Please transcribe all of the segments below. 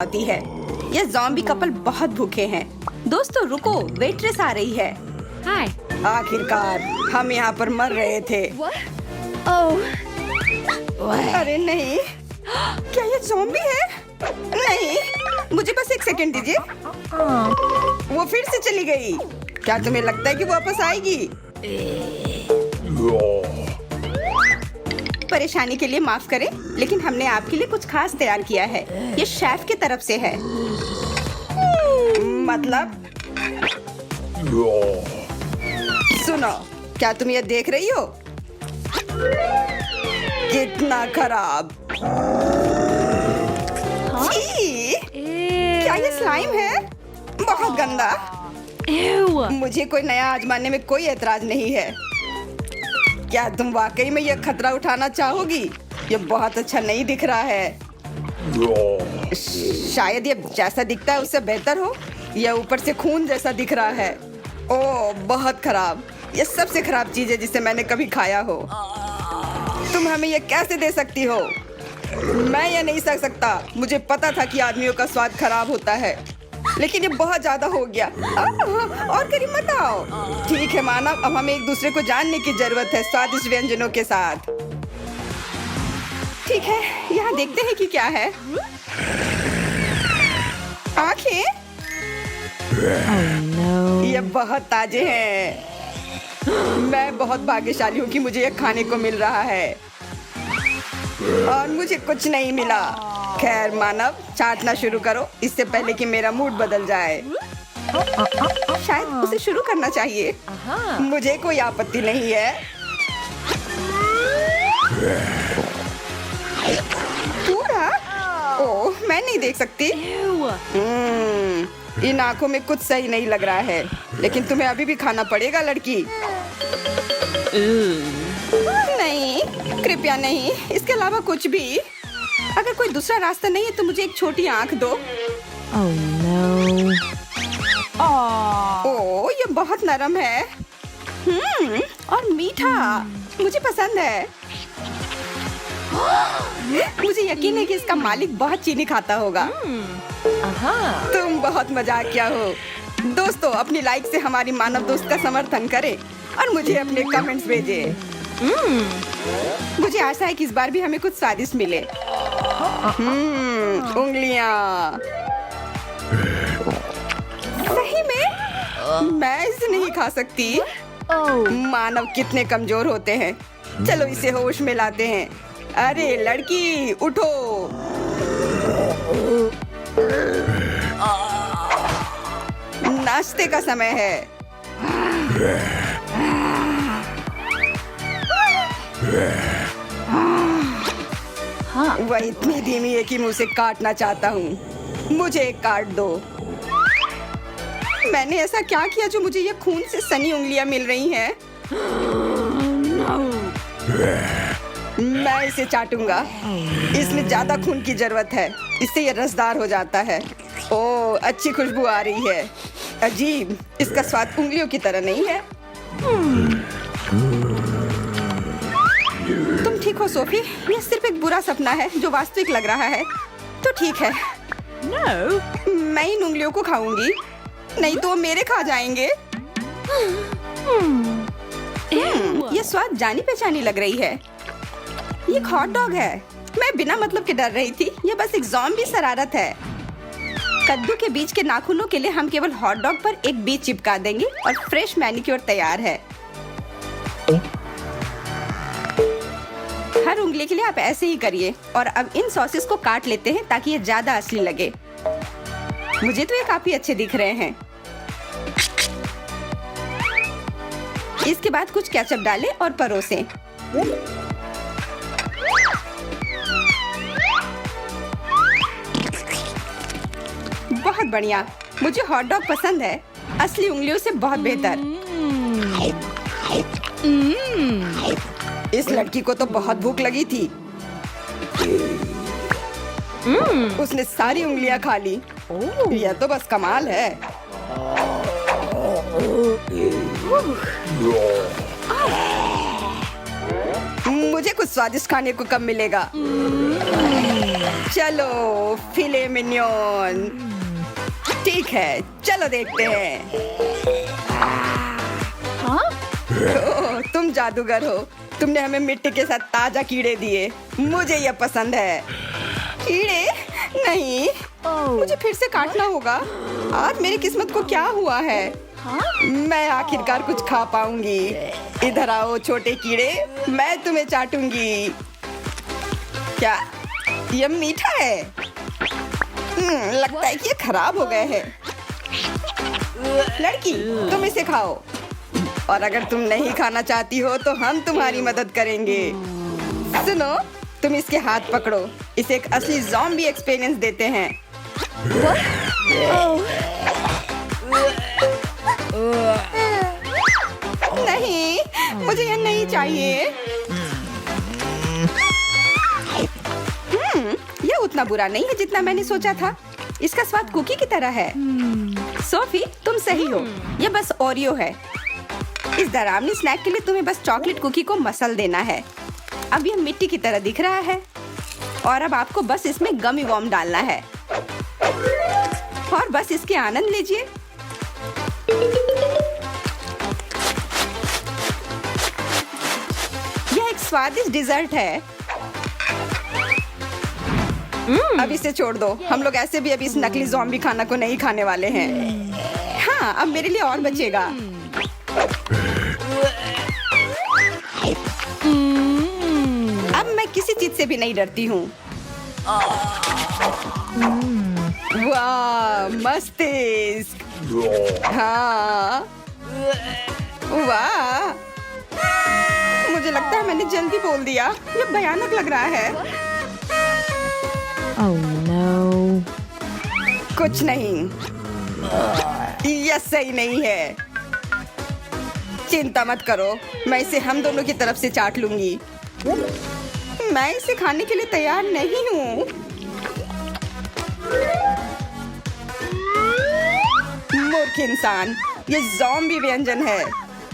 होती है। ये ज़ॉम्बी कपल बहुत भूखे हैं। दोस्तों रुको, वेट्रेस आ रही है। हाय। आखिरकार हम यहाँ पर मर रहे थे। अरे नहीं, क्या ये ज़ॉम्बी है? नहीं, मुझे बस एक सेकंड दीजिए। वो फिर से चली गई। क्या तुम्हें लगता है कि वो वापस आएगी? परेशानी के लिए माफ करें, लेकिन हमने आपके लिए कुछ खास तैयार किया है। ये शेफ की तरफ से है। मतलब? सुनो, क्या तुम ये देख रही हो? कितना खराब। छी! क्या ये स्लाइम है? बहुत गंदा। मुझे कोई नया आजमाने में कोई एतराज नहीं है। क्या तुम वाकई में ये खतरा उठाना चाहोगी? ये बहुत अच्छा नहीं दिख रहा है। शायद ये जैसा दिखता है उससे बेहतर हो। यह ऊपर से खून जैसा दिख रहा है। ओह, बहुत खराब। ये सबसे खराब चीज है जिसे मैंने कभी खाया हो। तुम हमें ये कैसे दे सकती हो? मैं ये नहीं सह सकता। मुझे पता था कि आदमियों का स्वाद खराब होता है, लेकिन ये बहुत ज्यादा हो गया। और करीब मत आओ। ठीक है मानव, अब हमें एक दूसरे को जानने की जरूरत है स्वादिष्ट व्यंजनों के साथ। ठीक है, यहाँ देखते हैं कि क्या है। आंखें? ये बहुत ताजे हैं। मैं बहुत भाग्यशाली हूँ कि मुझे ये खाने को मिल रहा है, और मुझे कुछ नहीं मिला। खैर मानव, चाटना शुरू करो इससे पहले कि मेरा मूड बदल जाए। शायद उसे शुरू करना चाहिए। मुझे कोई आपत्ति नहीं है। पूरा? ओह, मैं नहीं देख सकती। इन आंखों में कुछ सही नहीं लग रहा है, लेकिन तुम्हें अभी भी खाना पड़ेगा लड़की। नहीं, कृपया नहीं। इसके अलावा कुछ भी। अगर कोई दूसरा रास्ता नहीं है तो मुझे एक छोटी आंख दो। ओह, ये बहुत नरम है। और मीठा। मुझे पसंद है। मुझे यकीन है कि इसका मालिक बहुत चीनी खाता होगा। तुम बहुत मजाकिया हो। दोस्तों, अपनी लाइक से हमारी मानव दोस्त का समर्थन करें और मुझे अपने कमेंट्स भेजें। मुझे आशा है कि इस बार भी हमें कुछ स्वादिष्ट मिले। उंगलियां। सही में? मैं इसे नहीं खा सकती। मानव कितने कमजोर होते हैं। चलो इसे होश में लाते हैं। अरे लड़की, उठो। नाश्ते का समय है। वह इतनी धीमी है कि मैं उसे काटना चाहता हूँ। मुझे एक काट दो। मैंने ऐसा क्या किया जो मुझे ये खून से सनी उंगलियां मिल रही हैं? मैं इसे चाटूंगा। इसमें ज्यादा खून की जरूरत है, इससे ये रसदार हो जाता है। ओह, अच्छी खुशबू आ रही है। अजीब, इसका स्वाद उंगलियों की तरह नहीं है। तुम ठीक हो सोफी? यह सिर्फ एक बुरा सपना है जो वास्तविक लग रहा है। तो ठीक है। मैं इन उंगलियों को खाऊंगी, नहीं तो मेरे खा जाएंगे। ये स्वाद जानी पहचानी लग रही है। ये एक हॉट डॉग है। मैं बिना मतलब के डर रही थी। ये बस एक ज़ॉम्बी शरारत है। कद्दू के बीज के नाखूनों के लिए हम केवल हॉट डॉग पर एक बीज चिपका देंगे और फ्रेश मैनिक्योर तैयार है। हर उंगली के लिए आप ऐसे ही करिए। और अब इन सॉसेस को काट लेते हैं ताकि ये ज्यादा असली लगे। मुझे तो ये काफी अच्छे दिख रहे हैं। इसके बाद कुछ केचप डालें और परोसें। बहुत बढ़िया। मुझे हॉट डॉग पसंद है, असली उंगलियों से बहुत बेहतर। इस लड़की को तो बहुत भूख लगी थी। उसने सारी उंगलियां खा ली। यह तो बस कमाल है। मुझे कुछ स्वादिष्ट खाने को कब मिलेगा? चलो फिले मिनियन। ठीक है, चलो देखते हैं। ओह, तुम जादूगर हो। तुमने हमें मिट्टी के साथ ताजा कीड़े दिए। मुझे यह पसंद है। कीड़े नहीं, मुझे फिर से काटना होगा। आज मेरी किस्मत को क्या हुआ है? मैं आखिरकार कुछ खा पाऊंगी। इधर आओ छोटे कीड़े, मैं तुम्हें चाटूंगी। क्या यह मीठा है? लगता है कि ये खराब हो गए हैं। लड़की, तुम इसे खाओ, और अगर तुम नहीं खाना चाहती हो तो हम तुम्हारी मदद करेंगे। सुनो, तुम इसके हाथ पकड़ो। इसे एक असली ज़ॉम्बी एक्सपीरियंस देते हैं। नहीं, मुझे यह नहीं चाहिए। यह उतना बुरा नहीं है जितना मैंने सोचा था। इसका स्वाद कुकी की तरह है। सोफी, तुम सही हो। यह बस ओरियो है। इस डरावनी स्नैक के लिए तुम्हें बस चॉकलेट कुकी को मसल देना है। अब यह मिट्टी की तरह दिख रहा है, और अब आपको बस इसमें गमी वॉर्म डालना है, और बस इसके आनंद लीजिए। यह एक स्वादिष्ट डिजर्ट है। अब इसे छोड़ दो। हम लोग ऐसे भी अभी इस नकली ज़ॉम्बी खाना को नहीं खाने वाले हैं। हाँ, अब मेरे लिए और बचेगा। अब मैं किसी चीज से भी नहीं डरती हूँ। वाह, मस्तिष्क। हाँ, वाह। मुझे लगता है मैंने जल्दी बोल दिया। ये भयानक लग रहा है। Oh no. कुछ नहीं, यह सही नहीं है। चिंता मत करो, मैं इसे हम दोनों की तरफ से चाट लूंगी। मैं इसे खाने के लिए तैयार नहीं हूँ। मूर्ख इंसान, ये ज़ॉम्बी व्यंजन है।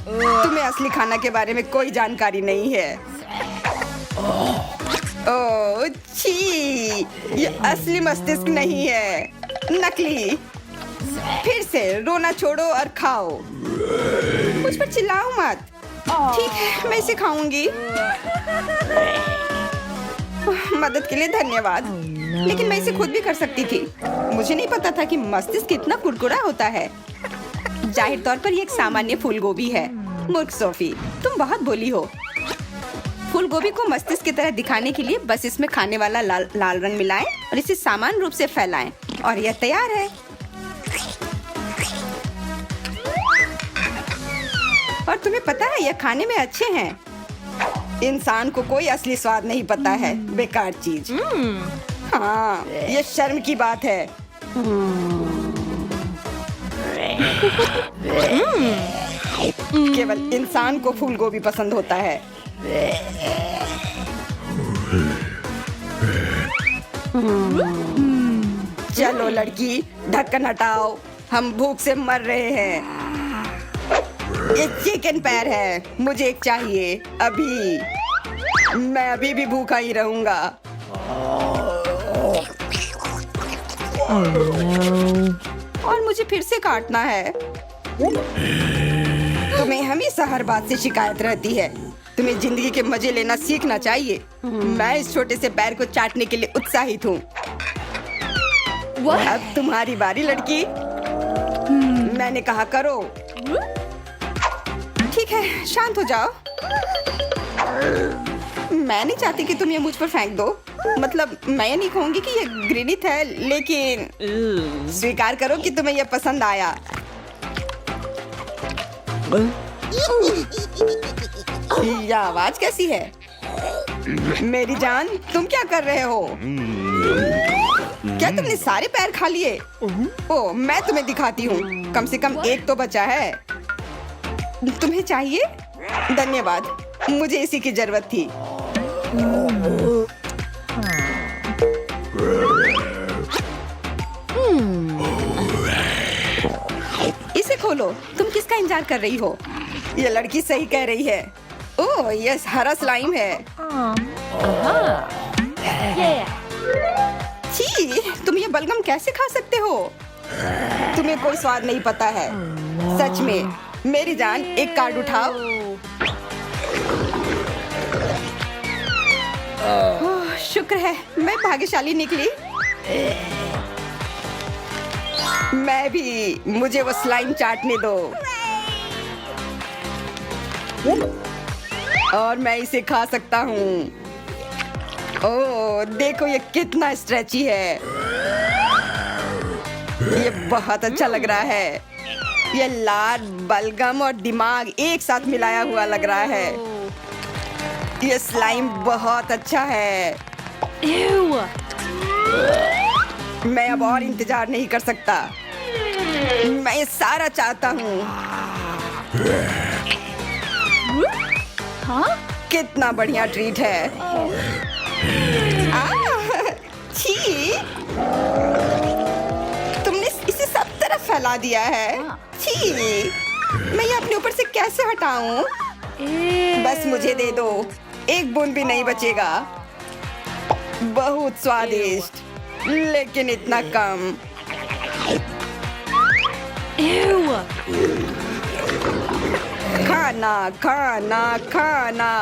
तुम्हें असली खाना के बारे में कोई जानकारी नहीं है। ओह छी, ये असली मस्तिष्क नहीं है, नकली। फिर से रोना छोड़ो और खाओ। मुझ पर चिल्लाओ मत। ठीक है, मैं इसे खाऊंगी। मदद के लिए धन्यवाद। लेकिन मैं इसे खुद भी कर सकती थी। मुझे नहीं पता था कि मस्तिष्क कितना कुरकुरा होता है। जाहिर तौर पर ये एक सामान्य फूल गोभी है। मूर्ख सोफी, तुम बहुत भोली हो। फूल गोभी को मस्तिष्क की तरह दिखाने के लिए बस इसमें खाने वाला लाल रंग मिलाएं और इसे समान रूप से फैलाएं, और यह तैयार है। और तुम्हें पता है, यह खाने में अच्छे हैं। इंसान को कोई असली स्वाद नहीं पता है। बेकार चीज। हाँ, ये शर्म की बात है। केवल इंसान को फूल गोभी पसंद होता है। चलो लड़की, ढक्कन हटाओ, हम भूख से मर रहे हैं। ये चिकन पैर है, मुझे एक चाहिए अभी। मैं अभी भी भूखा ही रहूंगा। Oh no. और मुझे फिर से काटना है। तुम्हें हमेशा हर बात से शिकायत रहती है। तुम्हें जिंदगी के मजे लेना सीखना चाहिए। मैं इस छोटे से पैर को चाटने के लिए उत्साहित हूँ। अब तुम्हारी बारी लड़की। मैंने कहा करो। ठीक है, शांत हो जाओ। मैं नहीं चाहती कि तुम ये मुझ पर फेंक दो। मतलब मैं ये नहीं कहूंगी कि ये घृणित है, लेकिन स्वीकार करो कि तुम्हें यह पसंद आया। यह आवाज कैसी है? मेरी जान, तुम क्या कर रहे हो? क्या तुमने सारे पैर खा लिए? ओ, मैं तुम्हें दिखाती हूँ। कम से कम एक तो बचा है। तुम्हें चाहिए? धन्यवाद, मुझे इसी की जरूरत थी। इसे खोलो। तुम किसका इंतजार कर रही हो? ये लड़की सही कह रही है। ओह यस, हरा स्लाइम है। छी, तुम ये बलगम कैसे खा सकते हो? तुम्हें कोई स्वाद नहीं पता है। सच में। मेरी जान, एक कार्ड उठाओ। ओह, शुक्र है मैं भाग्यशाली निकली। मैं भी, मुझे वो स्लाइम चाटने दो और मैं इसे खा सकता हूँ। ओह देखो ये कितना स्ट्रेची है। ये बहुत अच्छा लग रहा है। ये लार, बलगम और दिमाग एक साथ मिलाया हुआ लग रहा है। ये स्लाइम बहुत अच्छा है। मैं अब और इंतजार नहीं कर सकता। मैं ये सारा चाहता हूँ। कितना बढ़िया ट्रीट है। छी, तुमने इसे सब तरफ फैला दिया है। छी, मैं ये अपने ऊपर से कैसे हटाऊं? बस मुझे दे दो, एक बूंद भी नहीं बचेगा। बहुत स्वादिष्ट, लेकिन इतना कम। खाना खाना खाना।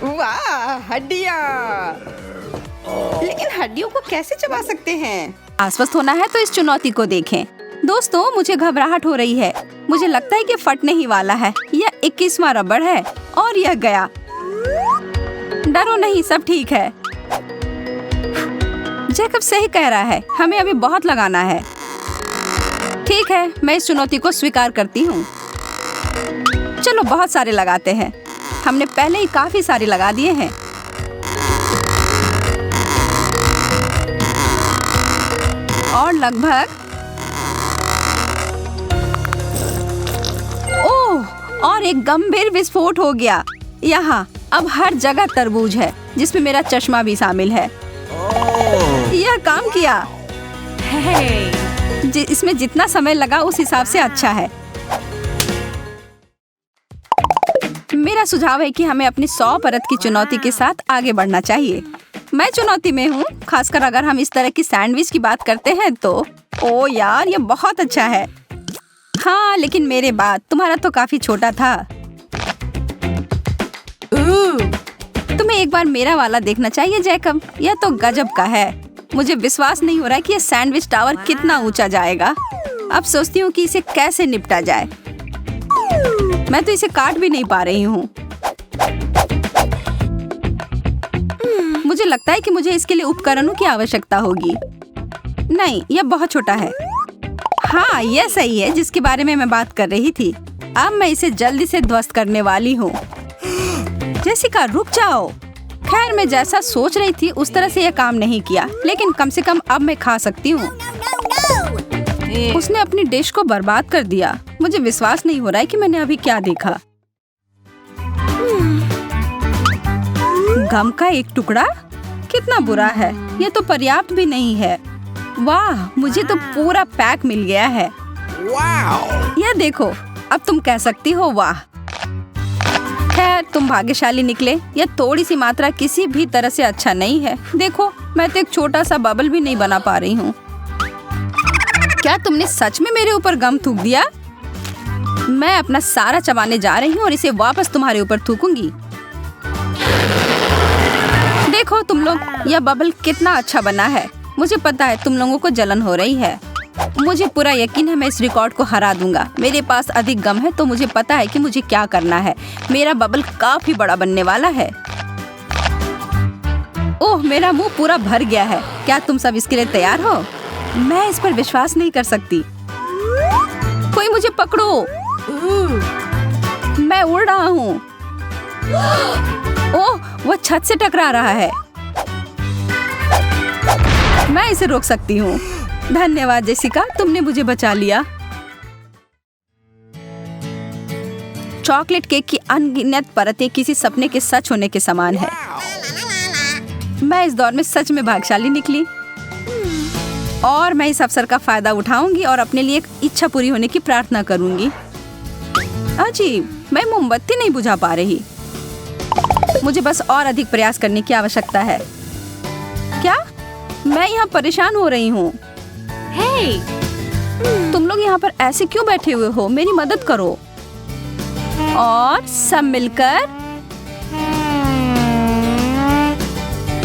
वाह, हड्डियाँ। लेकिन हड्डियों को कैसे चबा सकते हैं? आश्वस्त होना है तो इस चुनौती को देखें। दोस्तों, मुझे घबराहट हो रही है। मुझे लगता है कि फटने ही वाला है। यह 21वां रबड़ है और यह गया। डरो नहीं, सब ठीक है। जैकब सही कह रहा है, हमें अभी बहुत लगाना है। ठीक है, मैं इस चुनौती को स्वीकार करती हूँ। चलो बहुत सारे लगाते हैं। हमने पहले ही काफी सारे लगा दिए हैं। और लगभग ओह, और एक गंभीर विस्फोट हो गया। यहाँ अब हर जगह तरबूज है, जिसमें मेरा चश्मा भी शामिल है। यह काम किया। इसमें जितना समय लगा उस हिसाब से अच्छा है। मेरा सुझाव है कि हमें अपनी 100 परत की चुनौती के साथ आगे बढ़ना चाहिए। मैं चुनौती में हूँ, खासकर अगर हम इस तरह की सैंडविच की बात करते हैं तो। ओ यार, ये बहुत अच्छा है। हाँ, लेकिन मेरे बाद तुम्हारा तो काफी छोटा था। तुम्हें एक बार मेरा वाला देखना चाहिए जैकब। यह तो गजब का है। मुझे विश्वास नहीं हो रहा है कि यह सैंडविच टावर कितना ऊंचा जाएगा। अब सोचती हूँ कि इसे कैसे निपटा जाए। मैं तो इसे काट भी नहीं पा रही हूँ। मुझे लगता है कि मुझे इसके लिए उपकरणों की आवश्यकता होगी। नहीं, यह बहुत छोटा है। हाँ, यह सही है जिसके बारे में मैं बात कर रही थी। अब मैं इसे जल्दी से ध्वस्त करने वाली हूँ। जेसिका, रुक जाओ। खैर, मैं जैसा सोच रही थी उस तरह से यह काम नहीं किया, लेकिन कम से कम अब मैं खा सकती हूँ। उसने अपनी डिश को बर्बाद कर दिया। मुझे विश्वास नहीं हो रहा है कि मैंने अभी क्या देखा। गम का एक टुकड़ा? कितना बुरा है। यह तो पर्याप्त भी नहीं है। वाह, मुझे तो पूरा पैक मिल गया है। यह देखो, अब तुम कह सकती हो वाह। खैर, तुम भाग्यशाली निकले। यह थोड़ी सी मात्रा किसी भी तरह से अच्छा नहीं है। देखो, मैं तो एक छोटा सा बबल भी नहीं बना पा रही हूँ। क्या तुमने सच में मेरे ऊपर गम थूक दिया? मैं अपना सारा चबाने जा रही हूँ और इसे वापस तुम्हारे ऊपर थूकूंगी। देखो तुम लोग, यह बबल कितना अच्छा बना है। मुझे पता है तुम लोगों को जलन हो रही है। मुझे पूरा यकीन है मैं इस रिकॉर्ड को हरा दूंगा। मेरे पास अधिक गम है तो मुझे पता है कि मुझे क्या करना है। मेरा बबल काफी बड़ा बनने वाला है। ओह, मेरा मुंह पूरा भर गया है। क्या तुम सब इसके लिए तैयार हो? मैं इस पर विश्वास नहीं कर सकती। कोई मुझे पकड़ो। मैं उड़ रहा हूँ। ओह, वो छत से टकरा रहा है। मैं इसे रोक सकती हूँ। धन्यवाद जेसिका, तुमने मुझे बचा लिया। चॉकलेट केक की अनगिनत परतें किसी सपने के सच होने के समान है। मैं इस दौर में सच में भाग्यशाली निकली और मैं इस अवसर का फायदा उठाऊंगी और अपने लिए एक इच्छा पूरी होने की प्रार्थना करूंगी। अजीब, मैं मोमबत्ती नहीं बुझा पा रही। मुझे बस और अधिक प्रयास करने की आवश्यकता है। क्या? मैं यहाँ परेशान हो रही हूँ। तुम लोग यहाँ पर ऐसे क्यों बैठे हुए हो? मेरी मदद करो। और सब मिलकर।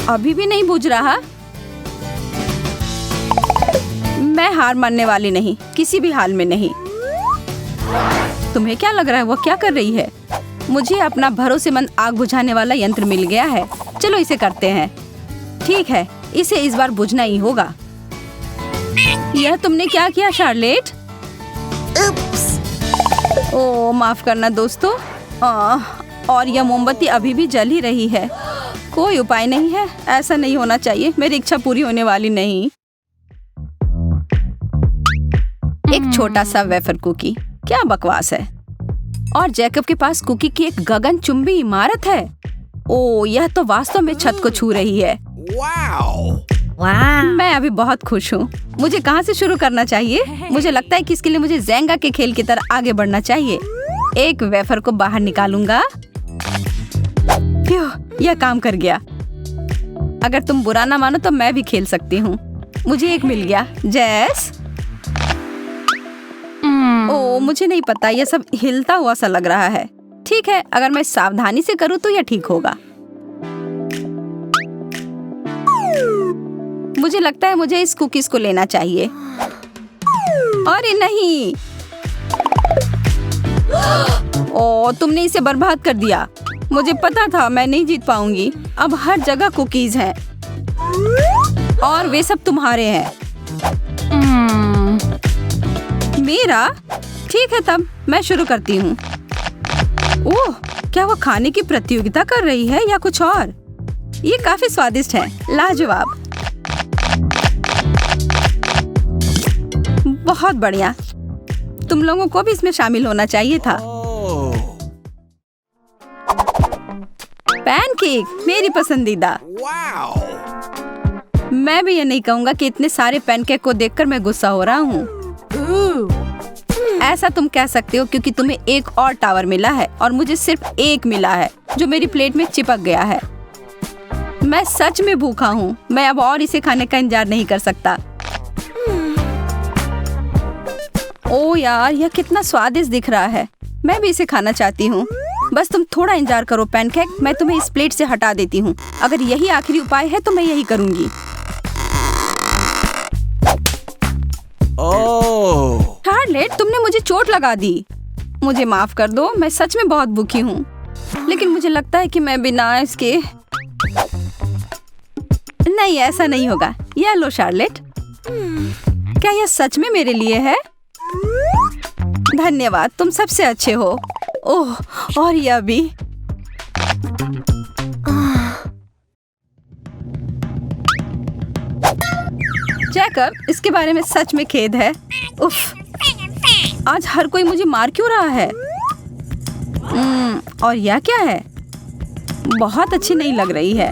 अभी भी नहीं बुझ रहा। मैं हार मानने वाली नहीं, किसी भी हाल में नहीं। तुम्हें क्या लग रहा है वो क्या कर रही है? मुझे अपना भरोसेमंद आग बुझाने वाला यंत्र मिल गया है। चलो इसे करते हैं। ठीक है, इसे इस बार बुझना ही होगा। यह तुमने क्या किया शार्लेट? ओह माफ करना दोस्तों। और यह मोमबत्ती अभी भी जल ही रही है। कोई उपाय नहीं है, ऐसा नहीं होना चाहिए। मेरी इच्छा पूरी होने वाली नहीं। एक छोटा सा वेफर कुकी, क्या बकवास है। और जैकब के पास कुकी की एक गगनचुंबी इमारत है। ओह, यह तो वास्तव में छत को छू रही है। मैं अभी बहुत खुश हूँ। मुझे कहाँ से शुरू करना चाहिए? मुझे लगता है कि इसके लिए मुझे ज़ेंगा के खेल की तरह आगे बढ़ना चाहिए। एक वेफर को बाहर निकालूंगा। यह काम कर गया। अगर तुम बुरा ना मानो तो मैं भी खेल सकती हूँ। मुझे एक मिल गया। जैस। ओह, मुझे नहीं पता, यह सब हिलता हुआ सा लग रहा है। ठीक है, अगर मैं सावधानी से करूँ तो यह ठीक होगा। मुझे लगता है मुझे इस कुकीज को लेना चाहिए। अरे नहीं। ओह, तुमने इसे बर्बाद कर दिया। मुझे पता था मैं नहीं जीत पाऊंगी। अब हर जगह कुकीज हैं और वे सब तुम्हारे हैं। मेरा? ठीक है, तब मैं शुरू करती हूँ। ओह, क्या वो खाने की प्रतियोगिता कर रही है या कुछ और? ये काफी स्वादिष्ट है। लाजवाब। बहुत बढ़िया। तुम लोगों को भी इसमें शामिल होना चाहिए था। पैनकेक, मेरी पसंदीदा। मैं भी ये नहीं कहूँगा कि इतने सारे पैनकेक को देखकर मैं गुस्सा हो रहा हूँ। ऐसा तुम कह सकते हो क्योंकि तुम्हें एक और टावर मिला है और मुझे सिर्फ एक मिला है जो मेरी प्लेट में चिपक गया है। मैं सच में भूखा हूँ। मैं अब और इसे खाने का इंतजार नहीं कर सकता। ओह यार, यह कितना स्वादिष्ट दिख रहा है। मैं भी इसे खाना चाहती हूँ। बस तुम थोड़ा इंतजार करो पैनकेक, मैं तुम्हें इस प्लेट से हटा देती हूँ। अगर यही आखिरी उपाय है तो मैं यही करूँगी। शार्लेट, तुमने मुझे चोट लगा दी। मुझे माफ कर दो, मैं सच में बहुत भूखी हूँ। लेकिन मुझे लगता है कि मैं बिना इसके नहीं, ऐसा नहीं होगा। यह लो शार्लेट। क्या यह सच में मेरे लिए है? धन्यवाद, तुम सबसे अच्छे हो। ओह, और यह भी। जैकब, इसके बारे में सच में खेद है। उफ, आज हर कोई मुझे मार क्यों रहा है? और यह क्या है? बहुत अच्छी नहीं लग रही है।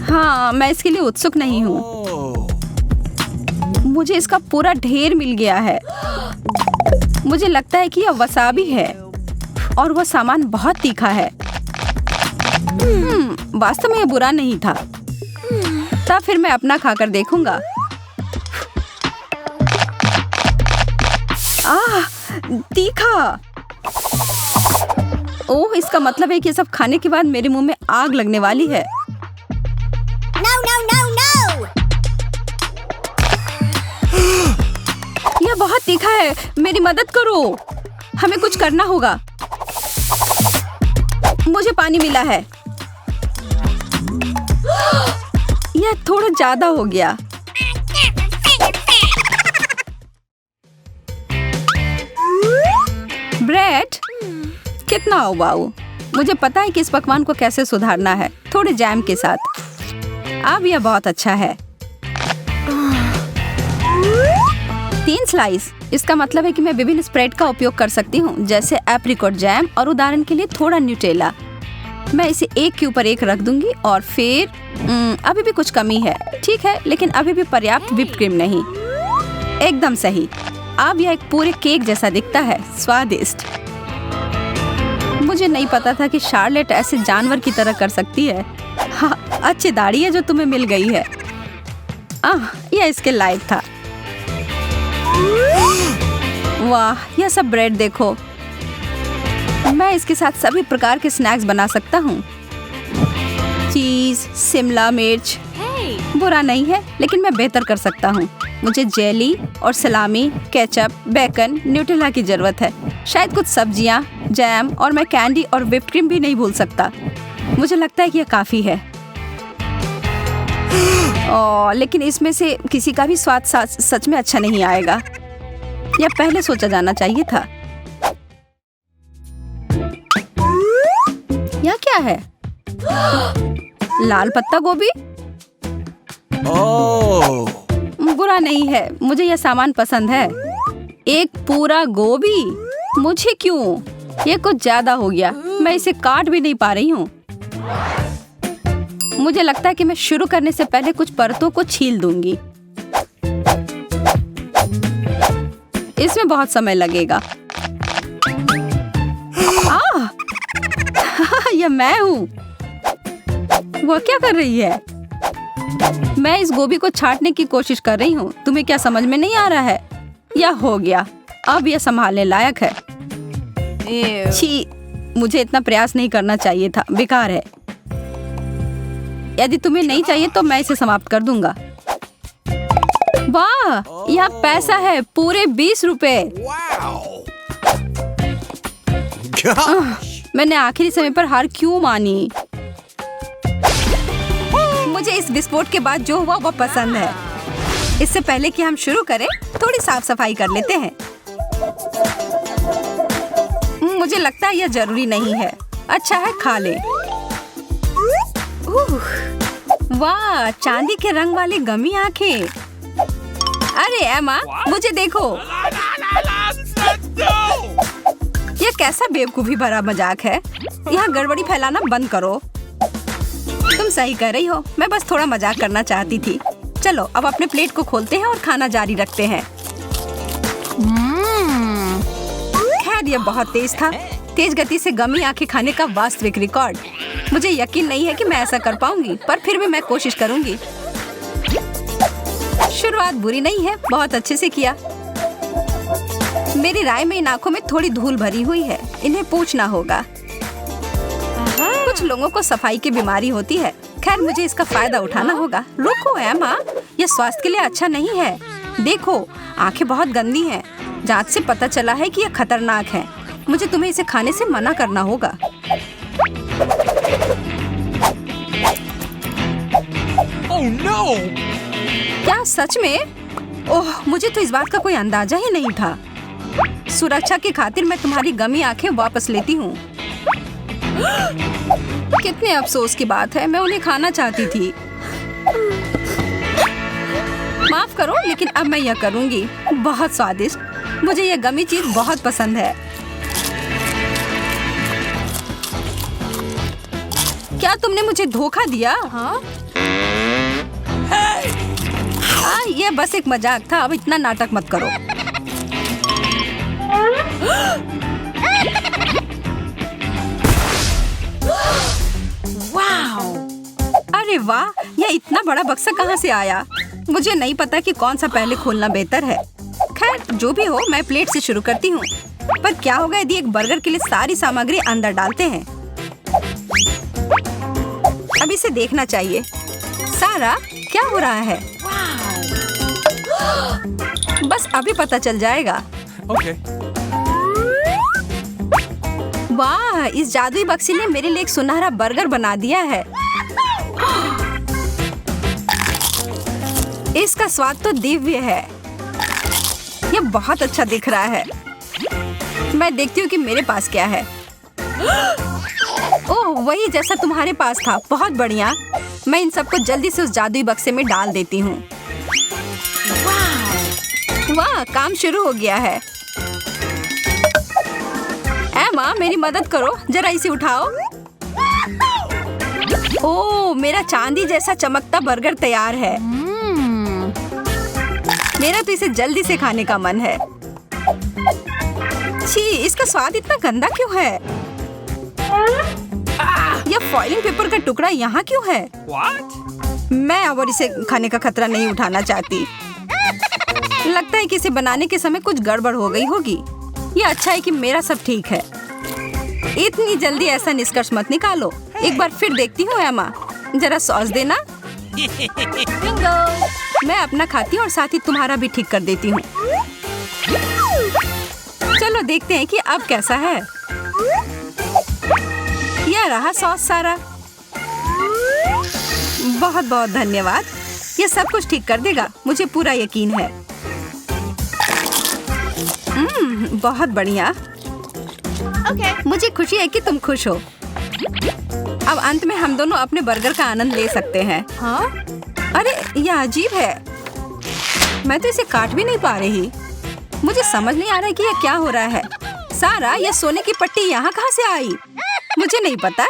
हाँ, मैं इसके लिए उत्सुक नहीं हूँ। मुझे इसका पूरा ढेर मिल गया है। मुझे लगता है कि यह वसाबी है और वह सामान बहुत तीखा है। वास्तव में यह बुरा नहीं था। तब फिर मैं अपना खाकर देखूंगा। तीखा। ओह, इसका मतलब है कि सब खाने के बाद मेरे मुंह में आग लगने वाली है। No, no, no, no! यह बहुत तीखा है। मेरी मदद करो। हमें कुछ करना होगा। मुझे पानी मिला है। यह थोड़ा ज्यादा हो गया। ब्रेड, कितना उबाऊ। मुझे पता है कि इस पकवान को कैसे सुधारना है, थोड़े जैम के साथ। अब यह बहुत अच्छा है। 3 स्लाइस। इसका मतलब है कि मैं विभिन्न स्प्रेड का उपयोग कर सकती हूँ, जैसे एप्रिकॉट जैम और उदाहरण के लिए थोड़ा न्यूटेला। मैं इसे एक के ऊपर एक रख दूंगी और फिर अभी भी कुछ कमी है। ठीक है, लेकिन अभी भी पर्याप्त व्हिप्ड क्रीम नहीं। एकदम सही। अब यह एक पूरे केक जैसा दिखता है। स्वादिष्ट। नहीं पता था कि शार्लेट ऐसे जानवर की तरह कर सकती है। हाँ, अच्छी दाढ़ी है जो तुम्हें मिल गई है। यह इसके लायक था। वाह, यह सब ब्रेड देखो। मैं इसके साथ सभी प्रकार के स्नैक्स बना सकता हूँ। चीज, शिमला मिर्च, बुरा नहीं है, लेकिन मैं बेहतर कर सकता हूँ। मुझे जेली और सलामी, केचप, बेकन, न्यूटेला की जरूरत है। शायद कुछ सब्जियाँ, जैम और मैं कैंडी और व्हिप्ड क्रीम भी नहीं भूल सकता। मुझे लगता है कि यह काफी है। लेकिन इसमें से किसी का भी स्वाद सच में अच्छा नहीं आएगा। यह पहले सोचा जाना चाहिए था। यह क्या है? लाल पत्ता गोभी? बुरा नहीं है, मुझे यह सामान पसंद है। एक पूरा गोभी? मुझे क्यों? यह कुछ ज्यादा हो गया। मैं इसे काट भी नहीं पा रही हूँ। मुझे लगता है कि मैं शुरू करने से पहले कुछ परतों को छील दूंगी। इसमें बहुत समय लगेगा। यह मैं हूँ। वह क्या कर रही है? मैं इस गोभी को छांटने की कोशिश कर रही हूँ। तुम्हें क्या समझ में नहीं आ रहा है? यह हो गया। अब यह संभालने लायक है। छी, मुझे इतना प्रयास नहीं करना चाहिए था। बेकार है। यदि तुम्हें नहीं चाहिए तो मैं इसे समाप्त कर दूंगा। वाह, यह पैसा है, पूरे 20 रुपए। मैंने आखिरी समय पर हार क्यों मानी? मुझे इस विस्फोट के बाद जो हुआ वह पसंद है। इससे पहले कि हम शुरू करें, थोड़ी साफ सफाई कर लेते हैं। मुझे लगता है यह जरूरी नहीं है। अच्छा है, खा ले। वाह, चांदी के रंग वाली गमी आंखें। अरे एमा, मुझे देखो। यह कैसा बेवकूफी भरा मजाक है। यहाँ गड़बड़ी फैलाना बंद करो। तुम सही कर रही हो, मैं बस थोड़ा मजाक करना चाहती थी। चलो अब अपने प्लेट को खोलते हैं और खाना जारी रखते हैं। खैर, यह बहुत तेज था। तेज गति से गमी आंखें खाने का वास्तविक रिकॉर्ड। मुझे यकीन नहीं है कि मैं ऐसा कर पाऊंगी, पर फिर भी मैं कोशिश करूंगी। शुरुआत बुरी नहीं है, बहुत अच्छे से किया। मेरी राय में इन आंखों में थोड़ी धूल भरी हुई है। इन्हें पूछना होगा। कुछ लोगों को सफाई की बीमारी होती है। खैर, मुझे इसका फायदा उठाना होगा। रुको एमा, यह स्वास्थ्य के लिए अच्छा नहीं है। देखो, आंखें बहुत गंदी हैं। जांच से पता चला है कि यह खतरनाक है। मुझे तुम्हें इसे खाने से मना करना होगा। Oh no! क्या सच में? ओह, मुझे तो इस बात का कोई अंदाजा ही नहीं था। सुरक्षा की खातिर मैं तुम्हारी गमी आंखें वापस लेती हूँ। कितने अफसोस की बात है, मैं उन्हें खाना चाहती थी। माफ करो, लेकिन अब मैं यह करूँगी। बहुत स्वादिष्ट। मुझे यह गमी चीज बहुत पसंद है। क्या तुमने मुझे धोखा दिया? हाँ? यह बस एक मजाक था। अब इतना नाटक मत करो। अरे वाह, यह इतना बड़ा बक्सा कहाँ से आया? मुझे नहीं पता कि कौन सा पहले खोलना बेहतर है। खैर, जो भी हो, मैं प्लेट से शुरू करती हूँ। पर क्या होगा यदि एक बर्गर के लिए सारी सामग्री अंदर डालते हैं? अब इसे देखना चाहिए। सारा, क्या हो रहा है? बस अभी पता चल जाएगा। Okay. वाह, इस जादुई बक्से ने मेरे लिए एक सुनहरा बर्गर बना दिया है। इसका स्वाद तो दिव्य है। यह बहुत अच्छा दिख रहा है। मैं देखती हूँ कि मेरे पास क्या है। ओह, वही जैसा तुम्हारे पास था। बहुत बढ़िया। मैं इन सबको जल्दी से उस जादुई बक्से में डाल देती हूँ। वाह, काम शुरू हो गया है। एमा, मेरी मदद करो, जरा इसे उठाओ। ओह, मेरा चांदी जैसा चमकता बर्गर तैयार है। मेरा तो इसे जल्दी से खाने का मन है। छी, इसका स्वाद इतना गंदा क्यों है? यह फॉइलिंग पेपर का टुकड़ा यहाँ क्यों है? What? मैं अब और इसे खाने का खतरा नहीं उठाना चाहती। लगता है कि इसे बनाने के समय कुछ गड़बड़ हो गई होगी। ये अच्छा है कि मेरा सब ठीक है। इतनी जल्दी ऐसा निष्कर्ष मत निकालो। एक बार फिर देखती हूँ एमा, जरा सॉस देना। मैं अपना खाती हूँ और साथ ही तुम्हारा भी ठीक कर देती हूँ। चलो देखते हैं कि अब कैसा है। यह रहा सॉस सारा। बहुत बहुत धन्यवाद। ये सब कुछ ठीक कर देगा, मुझे पूरा यकीन है। बहुत बढ़िया। मुझे खुशी है कि तुम खुश हो। अब अंत में हम दोनों अपने बर्गर का आनंद ले सकते हैं। हाँ? अरे यह अजीब है। मैं तो इसे काट भी नहीं पा रही। मुझे समझ नहीं आ रहा है कि यह क्या हो रहा है। सारा, यह सोने की पट्टी यहाँ कहाँ से आई? मुझे नहीं पता।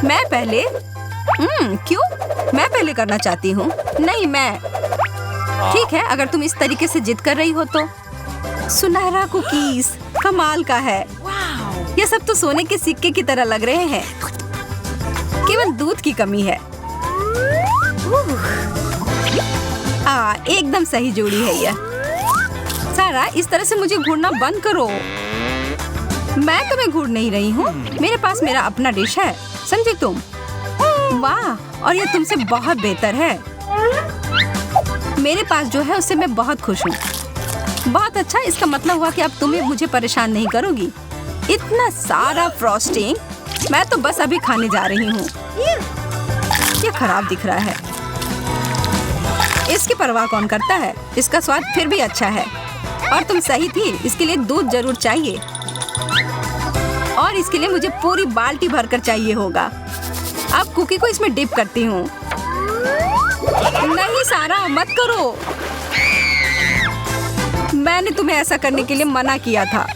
मैं पहले? क्यों? मैं पहले करना चाहती हूँ। नहीं, मैं। ठीक है, अगर तुम इस तरीके से जिद कर रही हो तो। सुनहरा कुकीज, कमाल का है। ये सब तो सोने के सिक्के की तरह लग रहे हैं। केवल दूध की कमी है। एकदम सही जोड़ी है यह। सारा, इस तरह से मुझे घूरना बंद करो। मैं तुम्हें घूर नहीं रही हूँ। मेरे पास मेरा अपना डिश है, समझे तुम? वाह, और यह तुमसे बहुत बेहतर है। मेरे पास जो है उससे मैं बहुत खुश हूँ। बहुत अच्छा, इसका मतलब हुआ कि अब तुम्हें मुझे परेशान नहीं करोगी। इतना सारा फ्रॉस्टिंग, मैं तो बस अभी खाने जा रही हूँ। ये खराब दिख रहा है। इसकी परवाह कौन करता है? इसका स्वाद फिर भी अच्छा है। और तुम सही थी, इसके लिए दूध जरूर चाहिए। और इसके लिए मुझे पूरी बाल्टी भरकर चाहिए होगा। अब कुकी को इसमें डिप करती हूँ। नहीं सारा, मत करो। मैंने तुम्हें ऐसा करने के लिए मना किया था।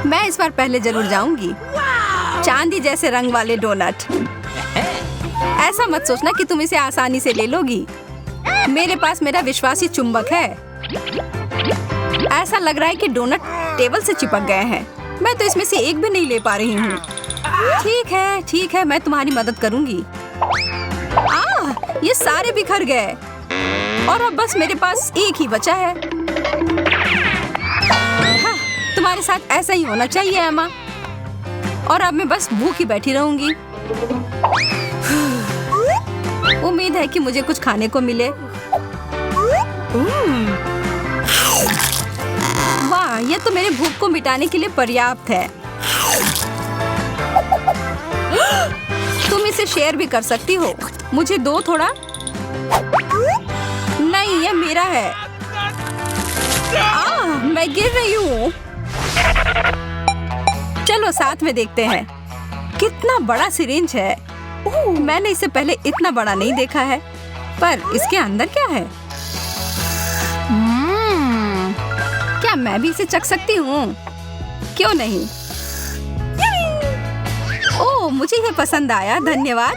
मैं इस बार पहले जरूर जाऊंगी। चांदी जैसे रंग वाले डोनट। ऐसा मत सोचना कि तुम इसे आसानी से ले लोगी। मेरे पास मेरा विश्वासी चुंबक है। ऐसा लग रहा है कि डोनट टेबल से चिपक गए हैं। मैं तो इसमें से एक भी नहीं ले पा रही हूँ। ठीक है, मैं तुम्हारी मदद करूंगी। ये सारे बिखर गए और अब बस मेरे पास एक ही बचा है। हाँ, तुम्हारे साथ ऐसा ही होना चाहिए एमा। और अब मैं बस भूखी बैठी रहूंगी। उम्मीद है कि मुझे कुछ खाने को मिले। वाह, ये तो मेरे भूख को मिटाने के लिए पर्याप्त है। तुम इसे शेयर भी कर सकती हो। मुझे दो थोड़ा। नहीं, ये मेरा है। मैं गिर रही हूँ। चलो साथ में देखते हैं। कितना बड़ा सिरिंज है। मैंने इसे पहले इतना बड़ा नहीं देखा है। पर इसके अंदर क्या है? क्या मैं भी इसे चख सकती हूँ? क्यों नहीं? ओह, मुझे ये पसंद आया, धन्यवाद।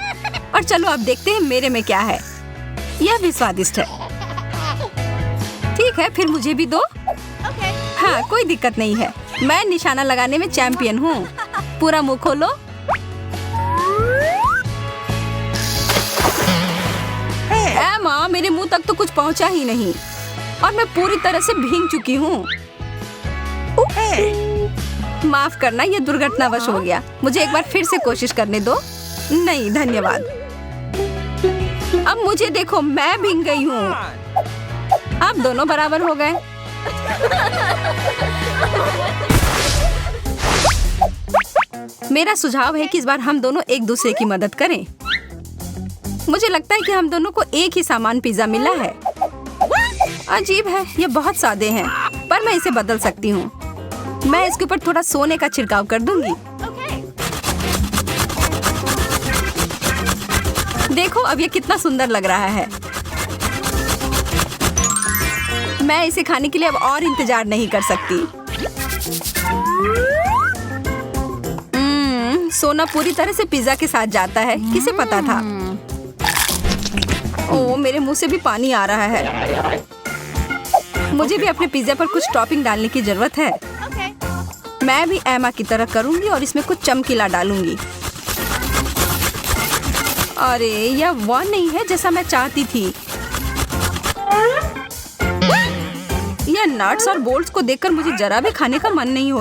और चलो अब देखते हैं मेरे में क्या है। यह भी स्वादिष्ट है। ठीक है, फिर मुझे भी दो। हाँ, कोई दिक्कत नहीं है। मैं निशाना लगाने में चैंपियन हूँ। पूरा मुंह खोलो। एमा, मेरे मुंह तक तो कुछ पहुँचा ही नहीं और मैं पूरी तरह से भीग चुकी हूँ। माफ करना, ये दुर्घटनावश हो गया। मुझे एक बार फिर से कोशिश करने दो। नहीं, धन्यवाद। अब मुझे देखो, मैं भीग गई हूँ। अब दोनों बराबर हो गए। मेरा सुझाव है कि इस बार हम दोनों एक दूसरे की मदद करें। मुझे लगता है कि हम दोनों को एक ही सामान पिज्जा मिला है। अजीब है, ये बहुत सादे हैं, पर मैं इसे बदल सकती हूँ। मैं इसके ऊपर थोड़ा सोने का छिड़काव कर दूंगी। देखो, अब ये कितना सुंदर लग रहा है। मैं इसे खाने के लिए अब और इंतजार नहीं कर सकती। सोना पूरी तरह से पिज्जा के साथ जाता है, किसे पता था। ओह, मेरे मुंह से भी पानी आ रहा है। मुझे भी अपने पिज्जा पर कुछ टॉपिंग डालने की जरूरत है। मैं भी एमा की तरह करूंगी और इसमें कुछ चमकीला डालूंगी। अरे यह वह नहीं है जैसा मैं चाहती थी। यह नट्स और बोल्ट्स को देखकर मुझे जरा भी खाने का मन नहीं हो